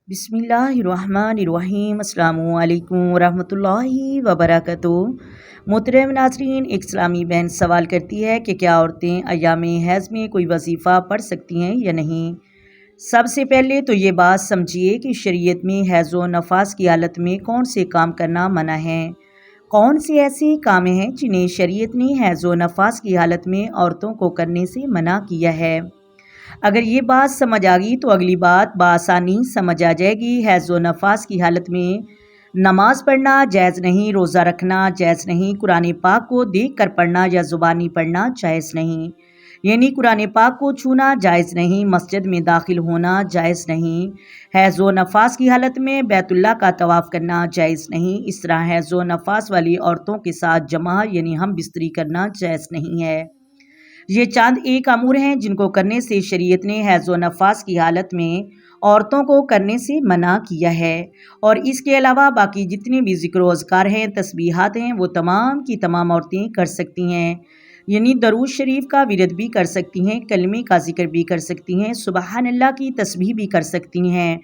बिस्मिल्लाहिर्रहमानिर्रहीम अस्सलामु अलैकुम वरहमतुल्लाहि वबरकातुहू। मोहतरम नाज़रीन, एक इस्लामी बहन सवाल करती है कि क्या औरतें अय्याम हैज़ में कोई वजीफ़ा पढ़ सकती हैं या नहीं। सबसे पहले तो ये बात समझिए कि शरीयत में हैज़ व नफास की हालत में कौन से काम करना मना है। कौन से ऐसे काम हैं जिन्हें शरीयत ने हैज़ व नफास की हालत में औरतों को करने से मना किया है। अगर ये बात समझ आ गई तो अगली बात बआसानी समझ आ जाएगी। हैज़ व नफास की हालत में नमाज पढ़ना जायज़ नहीं, रोज़ा रखना जायज़ नहीं, कुरान पाक को देख कर पढ़ना या ज़ुबानी पढ़ना जायज़ नहीं, यानी कुरान पाक को छूना जायज़ नहीं, मस्जिद में दाखिल होना जायज़ नहीं। हैज़ व नफास की हालत में बैतुल्लाह का तवाफ़ करना जायज़ नहीं। इस तरह हैज़ व नफास वाली औरतों के साथ जमा यानी हम बिस्तरी करना जायज़ नहीं है। ये चंद एक अमूर हैं जिनको करने से शरीयत ने हैज़ व नफास की हालत में औरतों को करने से मना किया है। और इसके अलावा बाकी जितने भी ज़िक्र व अज़कार हैं, तस्बीहात हैं, वो तमाम की तमाम औरतें कर सकती हैं, यानी दरूद शरीफ का विरद भी कर सकती हैं, कलमे का जिक्र भी कर सकती हैं, सुबहान अल्लाह की तस्बीह भी कर सकती हैं।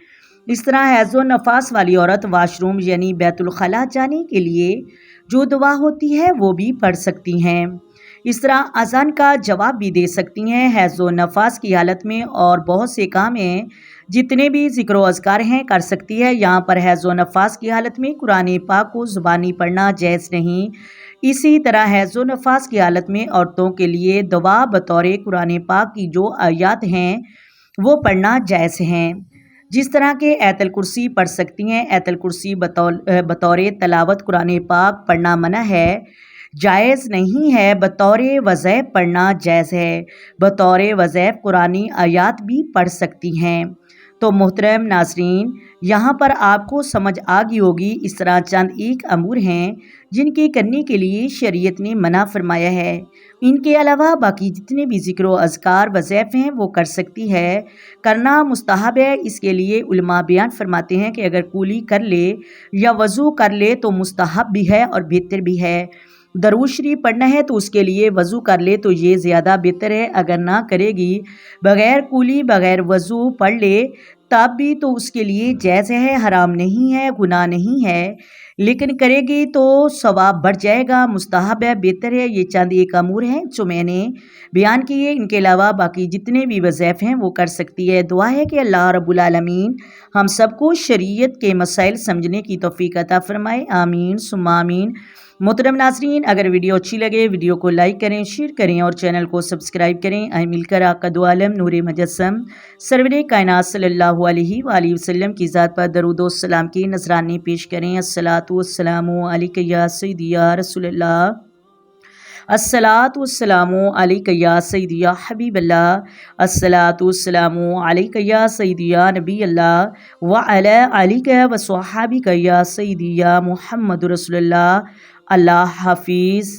इस तरह हैज़ व नफास वाली औरत वाशरूम यानी बैतुल खला जाने के लिए जो दुआ होती है वो भी पढ़ सकती हैं। इस तरह अज़ान का जवाब भी दे सकती हैं हैज़ व नफास की हालत में। और बहुत से काम हैं जितने भी ज़िक्र व अज़कार हैं कर सकती है। यहाँ पर हैज़ व नफास की हालत में कुरान पाक को ज़ुबानी पढ़ना जायज़ नहीं। इसी तरह हैज़ व नफास की हालत में औरतों के लिए दुआ बतौर कुरान पाक की जो आयात हैं वो पढ़ना जायज़ हैं। जिस तरह के आयतल कुर्सी पढ़ सकती हैं। आयतल कुर्सी बतौर तलावत कुरान पाक पढ़ना मना है, जायज़ नहीं है। बतौर वज़ैफ़ पढ़ना जायज़ है। बतौर वज़ैफ़ कुरानी आयात भी पढ़ सकती हैं। तो मोहतरम नाज़रीन, यहाँ पर आपको समझ आ गई होगी। इस तरह चंद एक अमूर हैं जिनके करने के लिए शरीयत ने मना फरमाया है। इनके अलावा बाकी जितने भी ज़िक्र व अज़कार वज़ैफ़ हैं वो कर सकती है, करना मुस्तहब है। इसके लिए उलमा बयान फरमाते हैं कि अगर कुली कर ले या वज़ू कर ले तो मुस्तहब भी है और बेहतर भी है। दरूद शरीफ पढ़ना है तो उसके लिए वज़ू कर ले तो ये ज़्यादा बेहतर है। अगर ना करेगी, बग़ैर कुली बग़ैर वज़ू पढ़ ले तब भी तो उसके लिए जायज़ है, हराम नहीं है, गुनाह नहीं है। लेकिन करेगी तो सवाब बढ़ जाएगा, मुस्तहब है, बेहतर है। ये चंद एक अमूर हैं जो मैंने बयान किए। इनके अलावा बाकी जितने भी वज़ैफ़ हैं वो कर सकती है। दुआ है कि अल्लाह रब्बुल आलमीन हम सबको शरीयत के मसाइल समझने की तौफ़ीक अता फ़रमाए। आमीन सुम्मा आमीन। मोहतरम नाज़रीन, अगर वीडियो अच्छी लगे वीडियो को लाइक करें, शेयर करें और चैनल को सब्सक्राइब करें। आए मिलकर आका दो आलम नूरे मुजस्सम सरवरे कायनात सल्लल्लाहु अलैहि वसल्लम की ज़ात पर दरूद व सलाम की नजराने पेश करें। अस्सलातु वस्सलामु अलैका या सय्यदी या रसूलल्लाह, अस्सलातु वस्सलामु अलैका या सय्यदी या हबीबल्लाह, अस्सलातु वस्सलामु अलैका या सय्यदी या नबी अल्लाह व अला आलिका व स्वहाबिका या सय्यदी या मुहम्मद रसूलुल्लाह। अल्लाह हाफिज़।